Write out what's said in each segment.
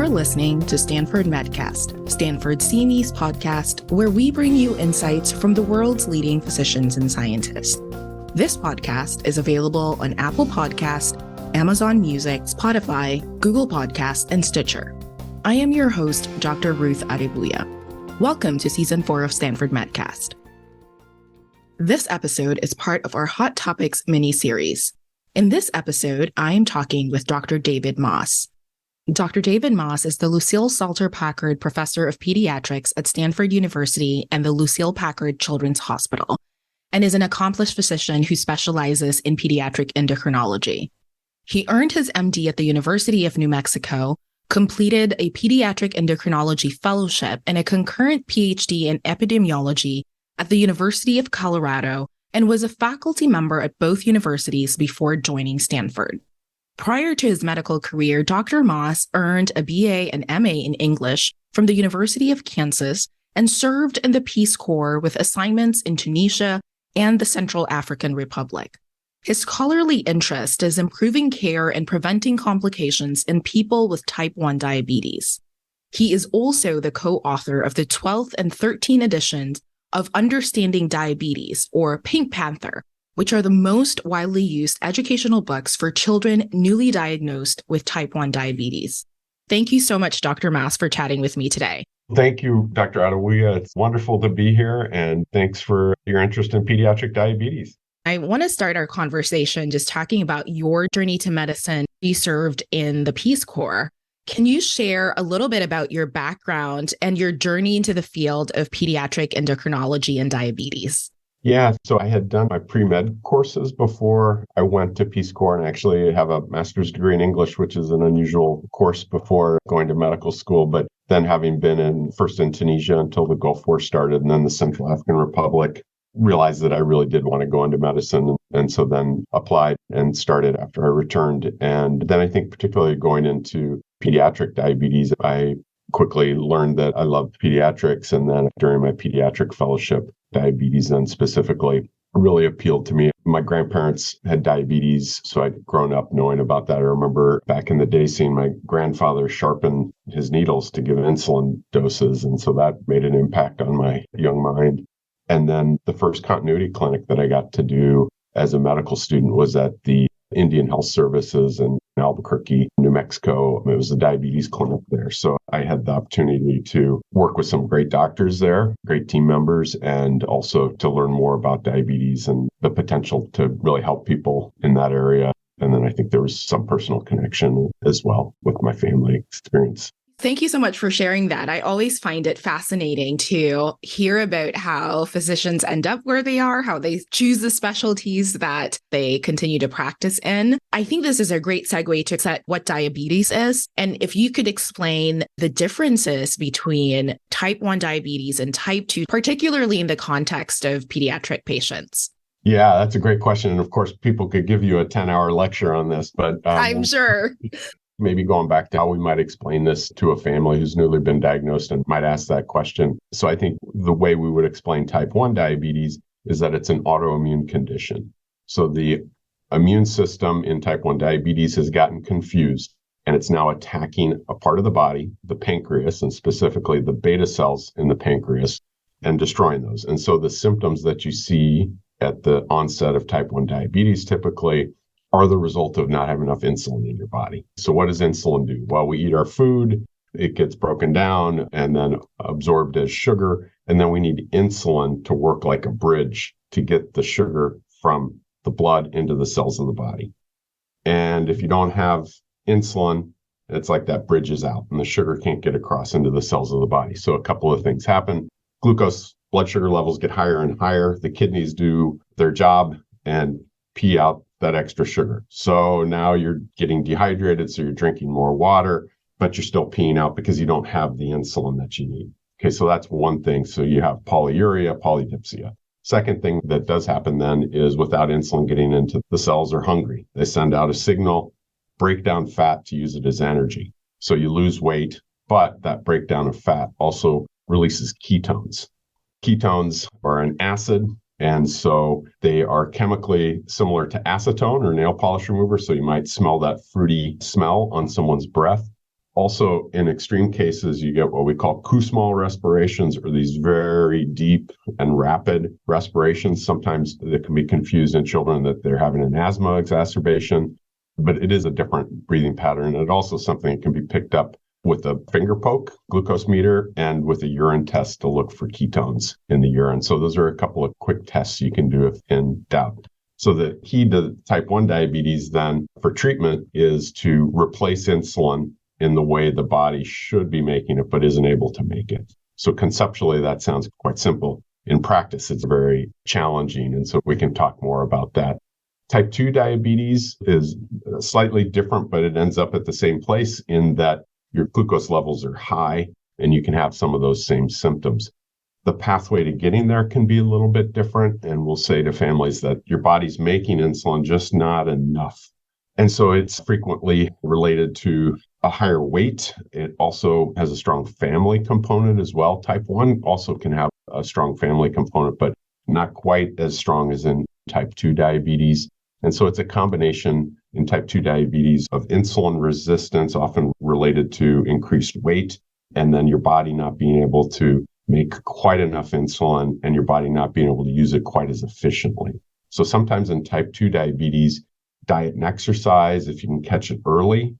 You're listening to Stanford Medcast, Stanford CME's podcast, where we bring you insights from the world's leading physicians and scientists. This podcast is available on Apple Podcast, Amazon Music, Spotify, Google Podcast, and Stitcher. I am your host, Dr. Ruth Adebuya. Welcome to Season 4 of Stanford Medcast. This episode is part of our Hot Topics mini-series. In this episode, I am talking with Dr. David Maahs. Dr. David Maahs is the Lucile Packard Professor of Pediatrics at Stanford University and the Lucile Packard Children's Hospital, and is an accomplished physician who specializes in pediatric endocrinology. He earned his MD at the University of New Mexico, completed a pediatric endocrinology fellowship and a concurrent PhD in epidemiology at the University of Colorado, and was a faculty member at both universities before joining Stanford. Prior to his medical career, Dr. Maahs earned a BA and MA in English from the University of Kansas and served in the Peace Corps with assignments in Tunisia and the Central African Republic. His scholarly interest is improving care and preventing complications in people with type 1 diabetes. He is also the co-author of the 12th and 13th editions of Understanding Diabetes, or Pink Panther, which are the most widely used educational books for children newly diagnosed with type 1 diabetes. Thank you so much, Dr. Maahs, for chatting with me today. Thank you, Dr. Adebuya. It's wonderful to be here, and thanks for your interest in pediatric diabetes. I want to start our conversation just talking about your journey to medicine. You served in the Peace Corps. Can you share a little bit about your background and your journey into the field of pediatric endocrinology and diabetes? Yeah, so I had done my pre-med courses before I went to Peace Corps, and actually have a master's degree in English, which is an unusual course before going to medical school. But then having been first in Tunisia until the Gulf War started, and then the Central African Republic, realized that I really did want to go into medicine. And so then applied and started after I returned. And then I think particularly going into pediatric diabetes, I quickly learned that I loved pediatrics. And then during my pediatric fellowship, diabetes then specifically really appealed to me. My grandparents had diabetes, so I'd grown up knowing about that. I remember back in the day seeing my grandfather sharpen his needles to give insulin doses. And so that made an impact on my young mind. And then the first continuity clinic that I got to do as a medical student was at the Indian Health Services in Albuquerque, New Mexico. It was a diabetes clinic there. So I had the opportunity to work with some great doctors there, great team members, and also to learn more about diabetes and the potential to really help people in that area. And then I think there was some personal connection as well with my family experience. Thank you so much for sharing that. I always find it fascinating to hear about how physicians end up where they are, how they choose the specialties that they continue to practice in. I think this is a great segue to set what diabetes is. And if you could explain the differences between type 1 diabetes and type 2, particularly in the context of pediatric patients. Yeah, that's a great question. And of course, people could give you a 10-hour lecture on this, but I'm sure. Maybe going back to how we might explain this to a family who's newly been diagnosed and might ask that question. So I think the way we would explain type 1 diabetes is that it's an autoimmune condition. So the immune system in type 1 diabetes has gotten confused, and it's now attacking a part of the body, the pancreas, and specifically the beta cells in the pancreas, and destroying those. And so the symptoms that you see at the onset of type 1 diabetes typically are the result of not having enough insulin in your body. So what does insulin do? Well, we eat our food, it gets broken down and then absorbed as sugar. And then we need insulin to work like a bridge to get the sugar from the blood into the cells of the body. And if you don't have insulin, it's like that bridge is out and the sugar can't get across into the cells of the body. So a couple of things happen. Glucose blood sugar levels get higher and higher. The kidneys do their job and pee out that extra sugar. So now you're getting dehydrated, so you're drinking more water, but you're still peeing out because you don't have the insulin that you need. Okay, so that's one thing. So you have polyuria, polydipsia. Second thing that does happen then is without insulin getting into the cells are hungry. They send out a signal, break down fat to use it as energy. So you lose weight, but that breakdown of fat also releases ketones. Ketones are an acid. And so they are chemically similar to acetone or nail polish remover. So you might smell that fruity smell on someone's breath. Also, in extreme cases, you get what we call Kussmaul respirations, or these very deep and rapid respirations. Sometimes they can be confused in children that they're having an asthma exacerbation, but it is a different breathing pattern. And also something that can be picked up with a finger poke glucose meter and with a urine test to look for ketones in the urine. So those are a couple of quick tests you can do if in doubt. So the key to type 1 diabetes then for treatment is to replace insulin in the way the body should be making it, but isn't able to make it. So conceptually, that sounds quite simple. In practice, it's very challenging. And so we can talk more about that. Type 2 diabetes is slightly different, but it ends up at the same place in that your glucose levels are high and you can have some of those same symptoms. The pathway to getting there can be a little bit different. And we'll say to families that your body's making insulin, just not enough. And so it's frequently related to a higher weight. It also has a strong family component as well. Type 1 also can have a strong family component, but not quite as strong as in type 2 diabetes. And so it's a combination in type 2 diabetes of insulin resistance, often related to increased weight, and then your body not being able to make quite enough insulin and your body not being able to use it quite as efficiently. So sometimes in type 2 diabetes, diet and exercise, if you can catch it early,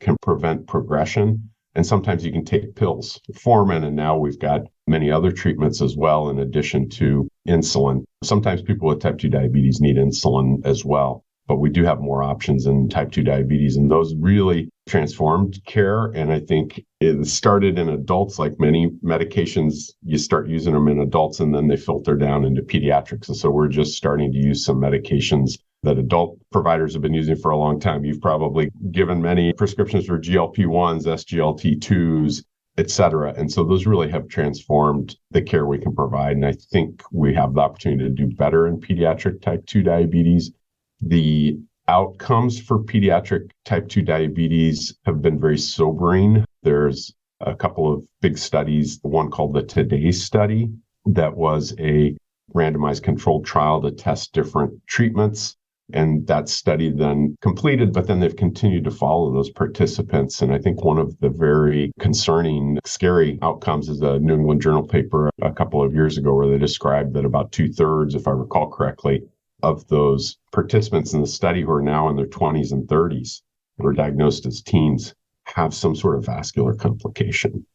can prevent progression. And sometimes you can take pills, metformin, and now we've got many other treatments as well, in addition to insulin. Sometimes people with type 2 diabetes need insulin as well, but we do have more options in type 2 diabetes, and those really transformed care. And I think it started in adults, like many medications, you start using them in adults and then they filter down into pediatrics. And so we're just starting to use some medications that adult providers have been using for a long time. You've probably given many prescriptions for GLP-1s, SGLT2s, et cetera. And so those really have transformed the care we can provide. And I think we have the opportunity to do better in pediatric type 2 diabetes. The outcomes for pediatric type 2 diabetes have been very sobering. There's a couple of big studies, one called the Today study, that was a randomized controlled trial to test different treatments. And that study then completed, but then they've continued to follow those participants. And I think one of the very concerning, scary outcomes is a New England Journal paper a couple of years ago where they described that about 2/3, if I recall correctly, of those participants in the study who are now in their 20s and 30s, who were diagnosed as teens, have some sort of vascular complication.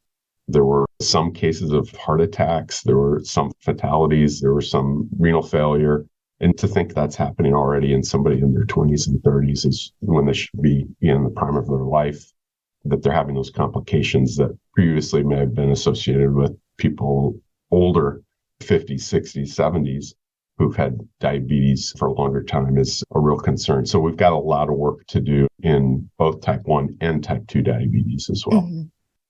There were some cases of heart attacks, there were some fatalities, there were some renal failure. And to think that's happening already in somebody in their 20s and 30s is when they should be in the prime of their life, that they're having those complications that previously may have been associated with people older, 50s, 60s, 70s, who've had diabetes for a longer time is a real concern. So we've got a lot of work to do in both type 1 and type 2 diabetes as well. Mm-hmm.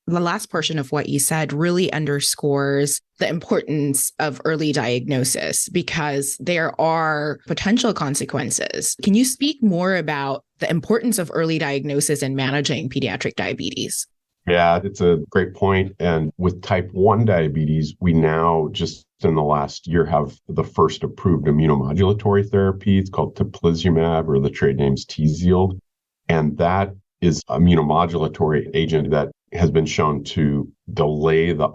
The last portion of what you said really underscores the importance of early diagnosis because there are potential consequences. Can you speak more about the importance of early diagnosis in managing pediatric diabetes? Yeah, it's a great point. And with type 1 diabetes, we now just in the last year have the first approved immunomodulatory therapy. It's called teplizumab, or the trade name's Tzield. And that is an immunomodulatory agent that has been shown to delay the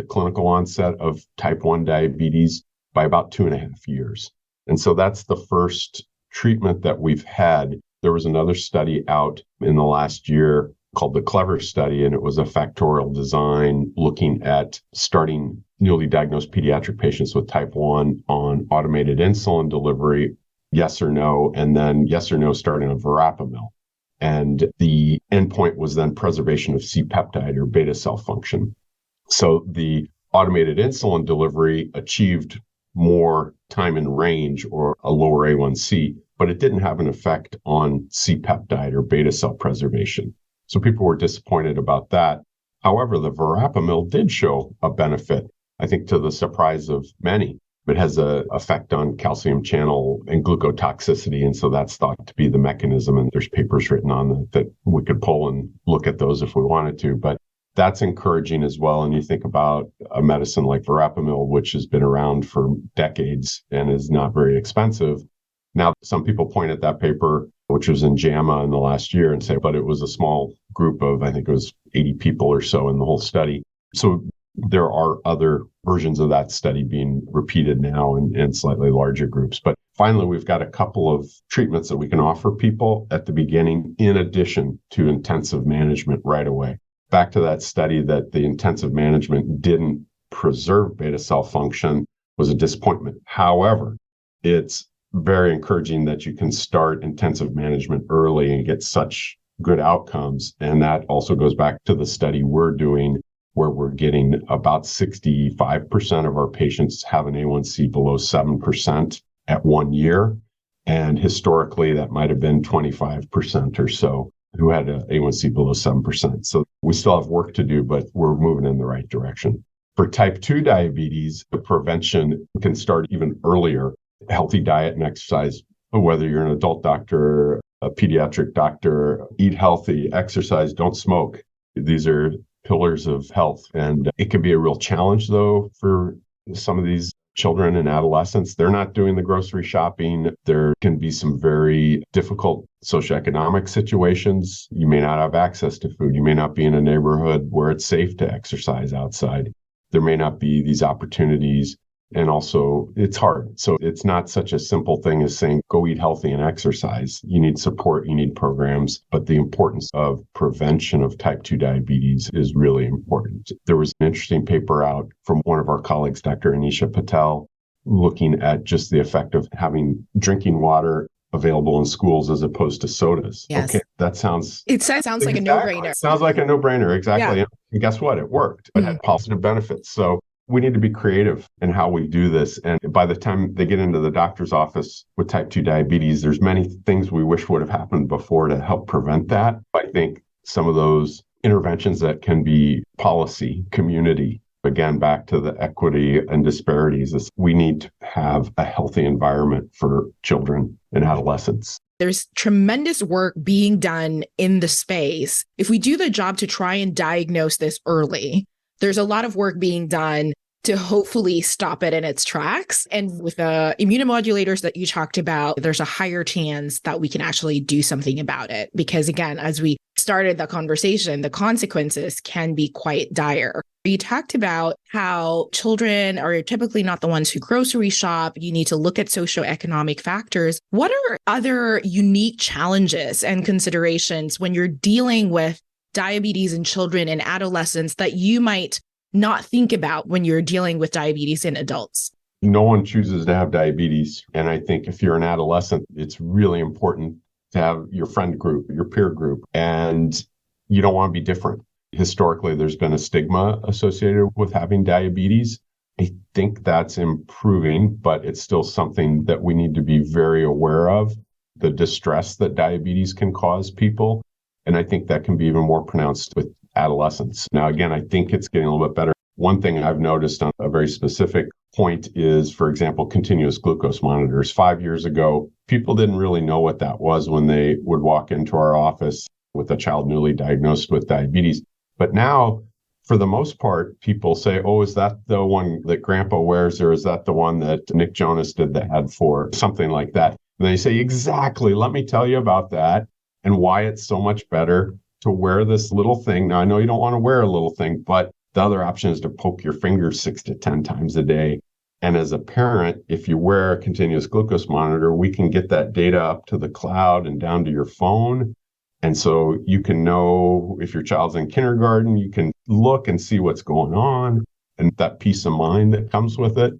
clinical onset of type 1 diabetes by about 2.5 years. And so that's the first treatment that we've had. There was another study out in the last year called the CLEVER study, and it was a factorial design looking at starting newly diagnosed pediatric patients with type 1 on automated insulin delivery, yes or no, and then yes or no starting on verapamil. And the endpoint was then preservation of C-peptide or beta cell function. So the automated insulin delivery achieved more time in range or a lower A1C, but it didn't have an effect on C-peptide or beta cell preservation. So people were disappointed about that. However, the verapamil did show a benefit, I think to the surprise of many. It has an effect on calcium channel and glucotoxicity. And so that's thought to be the mechanism. And there's papers written on that we could pull and look at those if we wanted to. But that's encouraging as well. And you think about a medicine like verapamil, which has been around for decades and is not very expensive. Now, some people point at that paper, which was in JAMA in the last year, and say, but it was a small group of, I think it was 80 people or so in the whole study. So there are other versions of that study being repeated now in slightly larger groups. But finally, we've got a couple of treatments that we can offer people at the beginning, in addition to intensive management right away. Back to that study that the intensive management didn't preserve beta cell function was a disappointment. However, it's very encouraging that you can start intensive management early and get such good outcomes. And that also goes back to the study we're doing, where we're getting about 65% of our patients have an A1C below 7% at 1 year. And historically, that might have been 25% or so who had an A1C below 7%. So we still have work to do, but we're moving in the right direction. For type 2 diabetes, the prevention can start even earlier. Healthy diet and exercise, whether you're an adult doctor, a pediatric doctor, eat healthy, exercise, don't smoke. These are pillars of health. And it can be a real challenge, though, for some of these children and adolescents. They're not doing the grocery shopping. There can be some very difficult socioeconomic situations. You may not have access to food. You may not be in a neighborhood where it's safe to exercise outside. There may not be these opportunities. And also, it's hard. So it's not such a simple thing as saying, go eat healthy and exercise. You need support, you need programs. But the importance of prevention of type 2 diabetes is really important. There was an interesting paper out from one of our colleagues, Dr. Anisha Patel, looking at just the effect of having drinking water available in schools as opposed to sodas. Yes. Okay, that sounds... It sounds like a no-brainer. Sounds like a no-brainer, exactly. Yeah. And guess what? It worked. It had positive benefits. So we need to be creative in how we do this. And by the time they get into the doctor's office with type 2 diabetes, there's many things we wish would have happened before to help prevent that. I think some of those interventions that can be policy, community, again, back to the equity and disparities, is we need to have a healthy environment for children and adolescents. There's tremendous work being done in the space. If we do the job to try and diagnose this early, there's a lot of work being done to hopefully stop it in its tracks. And with the immunomodulators that you talked about, there's a higher chance that we can actually do something about it. Because again, as we started the conversation, the consequences can be quite dire. You talked about how children are typically not the ones who grocery shop. You need to look at socioeconomic factors. What are other unique challenges and considerations when you're dealing with diabetes in children and adolescents that you might not think about when you're dealing with diabetes in adults? No one chooses to have diabetes. And I think if you're an adolescent, it's really important to have your friend group, your peer group, and you don't want to be different. Historically, there's been a stigma associated with having diabetes. I think that's improving, but it's still something that we need to be very aware of, the distress that diabetes can cause people. And I think that can be even more pronounced with adolescents. Now, again, I think it's getting a little bit better. One thing I've noticed on a very specific point is, for example, continuous glucose monitors. 5 years ago, people didn't really know what that was when they would walk into our office with a child newly diagnosed with diabetes. But now, for the most part, people say, oh, is that the one that Grandpa wears, or is that the one that Nick Jonas did the ad for? Something like that. And they say, exactly, let me tell you about that and why it's so much better to wear this little thing. Now, I know you don't want to wear a little thing, but the other option is to poke your fingers 6 to 10 times a day. And as a parent, if you wear a continuous glucose monitor, we can get that data up to the cloud and down to your phone. And so you can know if your child's in kindergarten, you can look and see what's going on and that peace of mind that comes with it.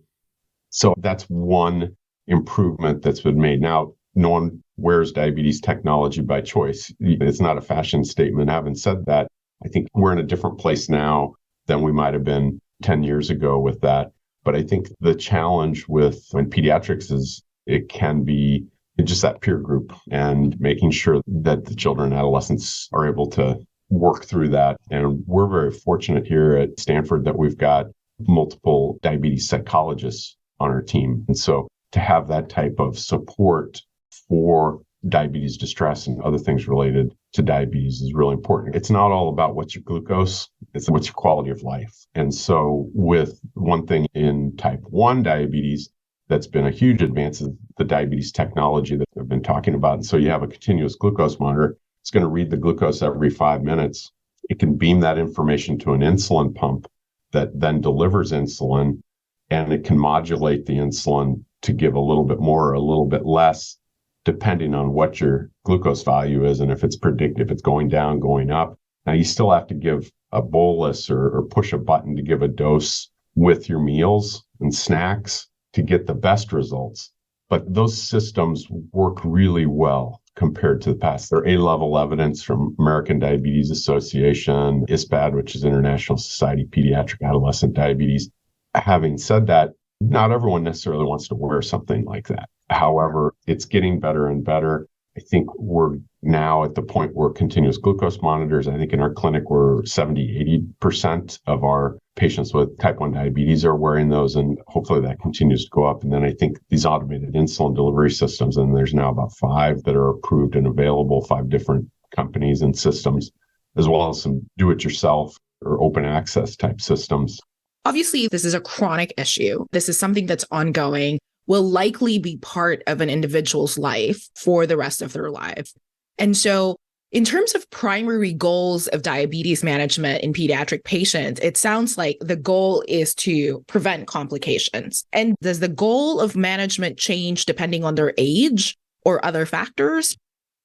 So that's one improvement that's been made. Now, no one wears diabetes technology by choice. It's not a fashion statement. Having said that, I think we're in a different place now than we might have been 10 years ago with that. But I think the challenge with pediatrics is it can be just that peer group and making sure that the children and adolescents are able to work through that. And we're very fortunate here at Stanford that we've got multiple diabetes psychologists on our team. And so to have that type of support for diabetes distress and other things related to diabetes is really important. It's not all about what's your glucose, it's what's your quality of life. And so with one thing in type 1 diabetes, that's been a huge advance is the diabetes technology that I've been talking about. And so you have a continuous glucose monitor. It's going to read the glucose every 5 minutes. It can beam that information to an insulin pump that then delivers insulin, and it can modulate the insulin to give a little bit more or a little bit less, depending on what your glucose value is and if it's predictive, if it's going down, going up. Now, you still have to give a bolus or push a button to give a dose with your meals and snacks to get the best results. But those systems work really well compared to the past. They're A-level evidence from American Diabetes Association, ISPAD, which is International Society of Pediatric Adolescent Diabetes. Having said that, not everyone necessarily wants to wear something like that. However, it's getting better and better. I think we're now at the point where continuous glucose monitors, I think in our clinic, we're 70, 80% of our patients with type 1 diabetes are wearing those, and hopefully that continues to go up. And then I think these automated insulin delivery systems, and there's now about 5 that are approved and available, 5 different companies and systems, as well as some do-it-yourself or open access type systems. Obviously, this is a chronic issue. This is something that's ongoing, will likely be part of an individual's life for the rest of their life. And so in terms of primary goals of diabetes management in pediatric patients, it sounds like the goal is to prevent complications. And does the goal of management change depending on their age or other factors?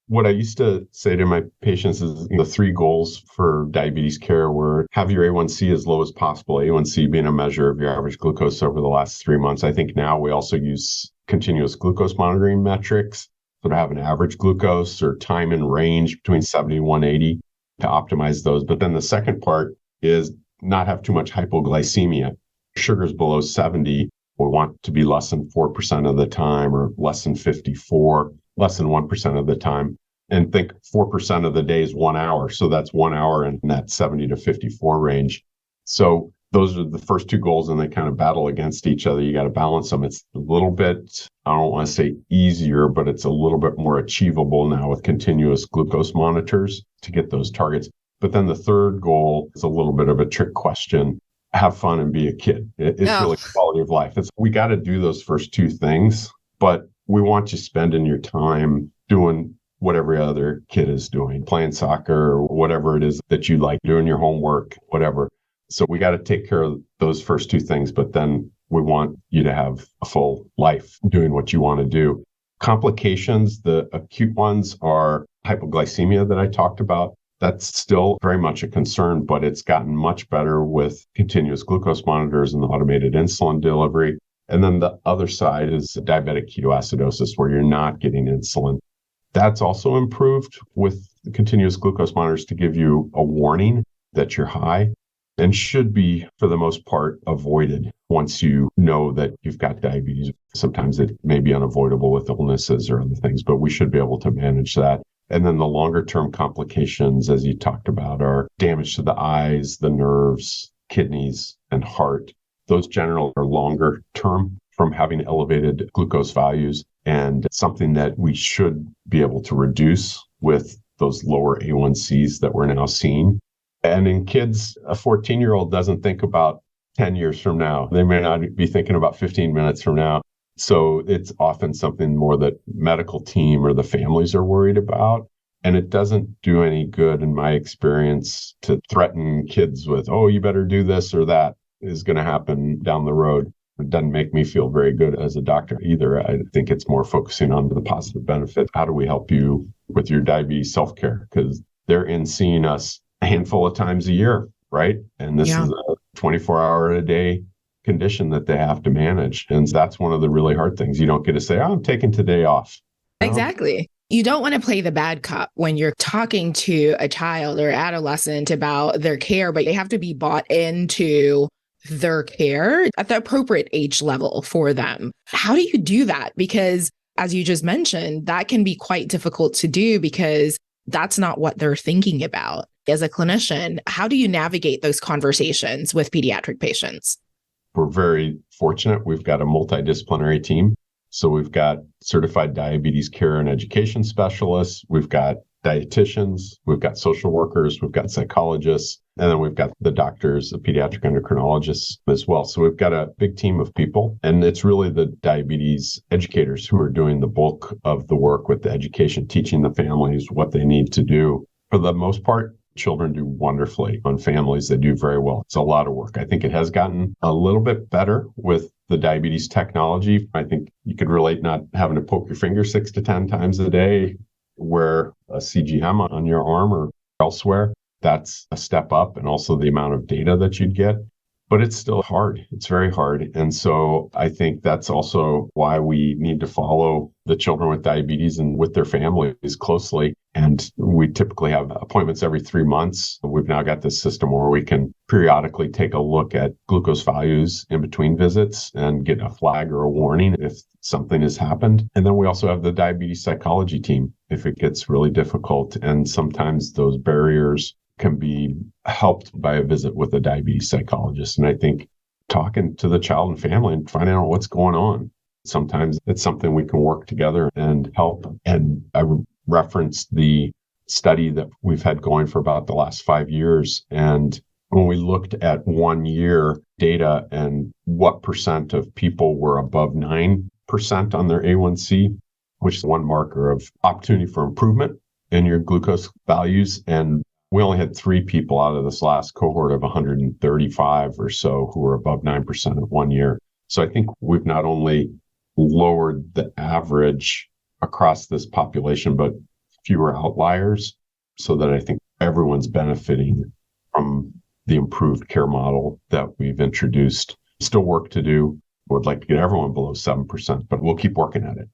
What I used to say to my patients is the 3 goals for diabetes care were have your A1C as low as possible, A1C being a measure of your average glucose over the last 3 months. I think now we also use continuous glucose monitoring metrics, so to have an average glucose or time in range between 70 and 180 to optimize those. But then the second part is not have too much hypoglycemia. Sugars below 70, we want to be less than 4% of the time or less than 54. Less than 1% of the time, and think 4% of the day is 1 hour. So that's 1 hour in that 70 to 54 range. So those are the first 2 goals, and they kind of battle against each other. You got to balance them. It's a little bit, I don't want to say easier, but it's a little bit more achievable now with continuous glucose monitors to get those targets. But then the third goal is a little bit of a trick question. Have fun and be a kid. It's really quality of life. We got to do those first 2 things, but we want you spending your time doing what every other kid is doing, playing soccer or whatever it is that you like, doing your homework, whatever. So we got to take care of those first 2 things, but then we want you to have a full life doing what you want to do. Complications, the acute ones are hypoglycemia that I talked about. That's still very much a concern, but it's gotten much better with continuous glucose monitors and the automated insulin delivery. And then the other side is diabetic ketoacidosis, where you're not getting insulin. That's also improved with the continuous glucose monitors to give you a warning that you're high, and should be, for the most part, avoided once you know that you've got diabetes. Sometimes it may be unavoidable with illnesses or other things, but we should be able to manage that. And then the longer term complications, as you talked about, are damage to the eyes, the nerves, kidneys, and heart. Those generally are longer term from having elevated glucose values, and something that we should be able to reduce with those lower A1Cs that we're now seeing. And in kids, a 14-year-old doesn't think about 10 years from now. They may not be thinking about 15 minutes from now. So it's often something more that medical team or the families are worried about. And it doesn't do any good, in my experience, to threaten kids with, oh, you better do this or that is going to happen down the road. It doesn't make me feel very good as a doctor either. I think it's more focusing on the positive benefit. How do we help you with your diabetes self-care? Because they're in seeing us a handful of times a year, right? And this is a 24-hour-a-day condition that they have to manage. And that's one of the really hard things. You don't get to say, oh, I'm taking today off. Exactly. You don't want to play the bad cop when you're talking to a child or adolescent about their care, but they have to be bought into their care at the appropriate age level for them. How do you do that? Because as you just mentioned, that can be quite difficult to do because that's not what they're thinking about. As a clinician, how do you navigate those conversations with pediatric patients? We're very fortunate. We've got a multidisciplinary team. So we've got certified diabetes care and education specialists. We've got dietitians, we've got social workers, we've got psychologists, and then we've got the doctors, the pediatric endocrinologists as well. So we've got a big team of people, and it's really the diabetes educators who are doing the bulk of the work with the education, teaching the families what they need to do. For the most part, children do wonderfully. On families, they do very well. It's a lot of work. I think it has gotten a little bit better with the diabetes technology. I think you could relate not having to poke your finger 6 to 10 times a day, wear a CGM on your arm or elsewhere. That's a step up, and also the amount of data that you'd get. But it's still hard. It's very hard. And so I think that's also why we need to follow the children with diabetes and with their families closely. And we typically have appointments every 3 months. We've now got this system where we can periodically take a look at glucose values in between visits and get a flag or a warning if something has happened. And then we also have the diabetes psychology team if it gets really difficult. And sometimes those barriers can be helped by a visit with a diabetes psychologist. And I think talking to the child and family and finding out what's going on, sometimes it's something we can work together and help. And I referenced the study that we've had going for about the last 5 years. And when we looked at 1 year data and what percent of people were above 9% on their A1C, which is one marker of opportunity for improvement in your glucose values. And we only had 3 people out of this last cohort of 135 or so who were above 9% at 1 year. So I think we've not only lowered the average across this population, but fewer outliers, so that I think everyone's benefiting from the improved care model that we've introduced. Still work to do. Would like to get everyone below 7%, but we'll keep working at it.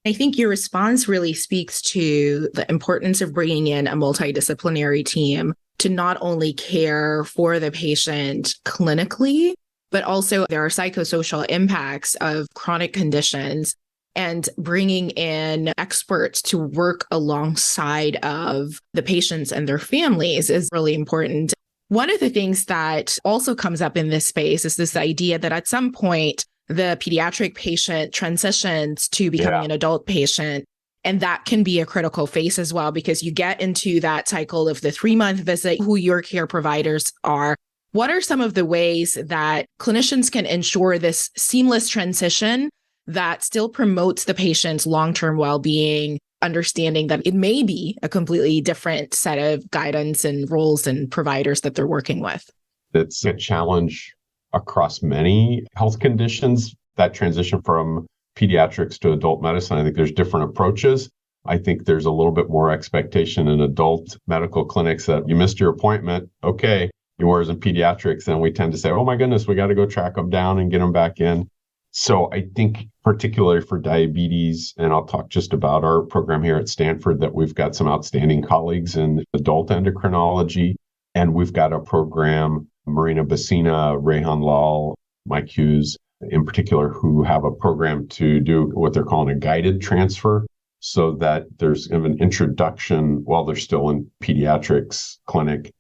I think your response really speaks to the importance of bringing in a multidisciplinary team to not only care for the patient clinically, but also there are psychosocial impacts of chronic conditions, and bringing in experts to work alongside of the patients and their families is really important. One of the things that also comes up in this space is this idea that at some point, the pediatric patient transitions to becoming an adult patient. And that can be a critical phase as well, because you get into that cycle of the 3-month visit, who your care providers are. What are some of the ways that clinicians can ensure this seamless transition that still promotes the patient's long-term well-being, understanding that it may be a completely different set of guidance and roles and providers that they're working with? It's a challenge across many health conditions, that transition from pediatrics to adult medicine. I think there's different approaches. I think there's a little bit more expectation in adult medical clinics that you missed your appointment. Okay. Whereas in pediatrics, then we tend to say, oh my goodness, we got to go track them down and get them back in. So I think particularly for diabetes, and I'll talk just about our program here at Stanford, that we've got some outstanding colleagues in adult endocrinology. And we've got a program, Marina Bassina, Rehan Lal, Mike Hughes in particular, who have a program to do what they're calling a guided transfer, so that there's an introduction while they're still in pediatrics clinic,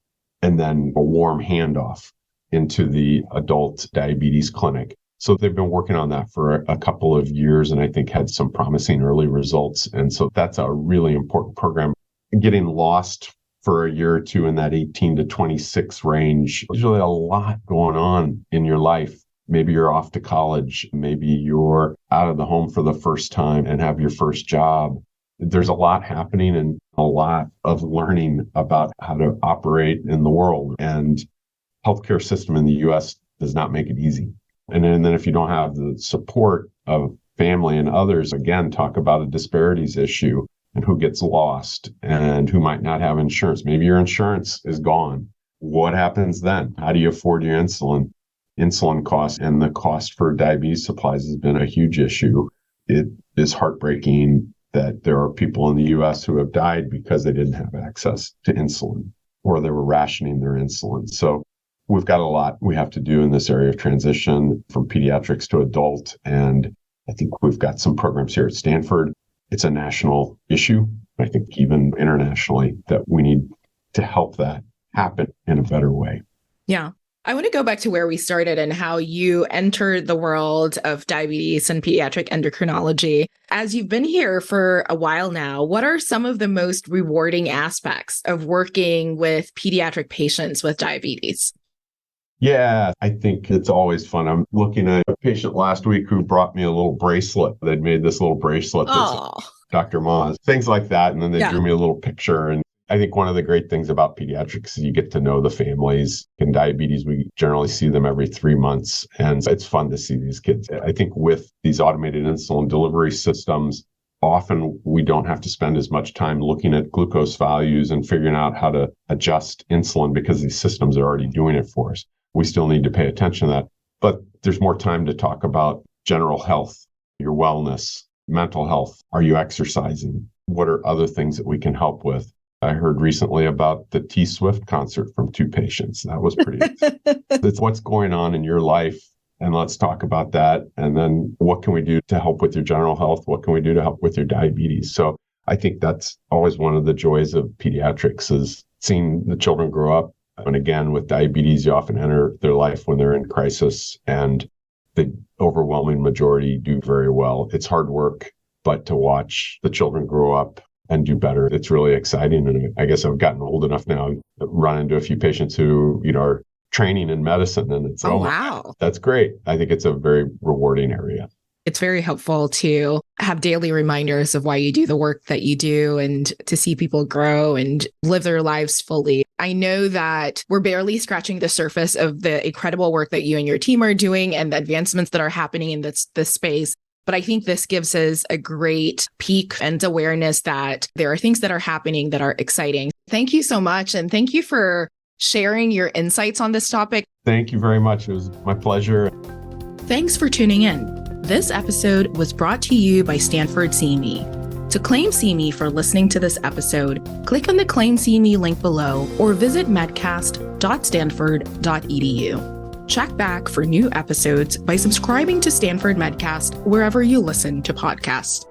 and then a warm handoff into the adult diabetes clinic. So they've been working on that for a couple of years, and I think had some promising early results. And so that's a really important program. Getting lost for a year or two in that 18 to 26 range, there's really a lot going on in your life. Maybe you're off to college. Maybe you're out of the home for the first time and have your first job. There's a lot happening and a lot of learning about how to operate in the world. And healthcare system in the U.S. does not make it easy. And then if you don't have the support of family and others, again, talk about a disparities issue and who gets lost and who might not have insurance. Maybe your insurance is gone. What happens then? How do you afford your insulin? Insulin costs and the cost for diabetes supplies has been a huge issue. It is heartbreaking that there are people in the U.S. who have died because they didn't have access to insulin or they were rationing their insulin. So we've got a lot we have to do in this area of transition from pediatrics to adult. And I think we've got some programs here at Stanford. It's a national issue. I think even internationally that we need to help that happen in a better way. Yeah. I want to go back to where we started and how you entered the world of diabetes and pediatric endocrinology. As you've been here for a while now, what are some of the most rewarding aspects of working with pediatric patients with diabetes? Yeah, I think it's always fun. I'm looking at a patient last week who brought me a little bracelet. They'd made this little bracelet that's Dr. Maahs, things like that. And then they drew me a little picture. And I think one of the great things about pediatrics is you get to know the families. In diabetes, we generally see them every 3 months. And it's fun to see these kids. I think with these automated insulin delivery systems, often we don't have to spend as much time looking at glucose values and figuring out how to adjust insulin because these systems are already doing it for us. We still need to pay attention to that. But there's more time to talk about general health, your wellness, mental health. Are you exercising? What are other things that we can help with? I heard recently about the T Swift concert from 2 patients. That was pretty. It's what's going on in your life. And let's talk about that. And then what can we do to help with your general health? What can we do to help with your diabetes? So I think that's always one of the joys of pediatrics is seeing the children grow up. And again, with diabetes, you often enter their life when they're in crisis, and the overwhelming majority do very well. It's hard work, but to watch the children grow up and do better, it's really exciting. And I guess I've gotten old enough now to run into a few patients who, are training in medicine, and it's, wow, that's great. I think it's a very rewarding area. It's very helpful to have daily reminders of why you do the work that you do and to see people grow and live their lives fully. I know that we're barely scratching the surface of the incredible work that you and your team are doing and the advancements that are happening in this space. But I think this gives us a great peek and awareness that there are things that are happening that are exciting. Thank you so much. And thank you for sharing your insights on this topic. Thank you very much. It was my pleasure. Thanks for tuning in. This episode was brought to you by Stanford CME. To claim CME for listening to this episode, click on the Claim CME link below or visit medcast.stanford.edu. Check back for new episodes by subscribing to Stanford Medcast wherever you listen to podcasts.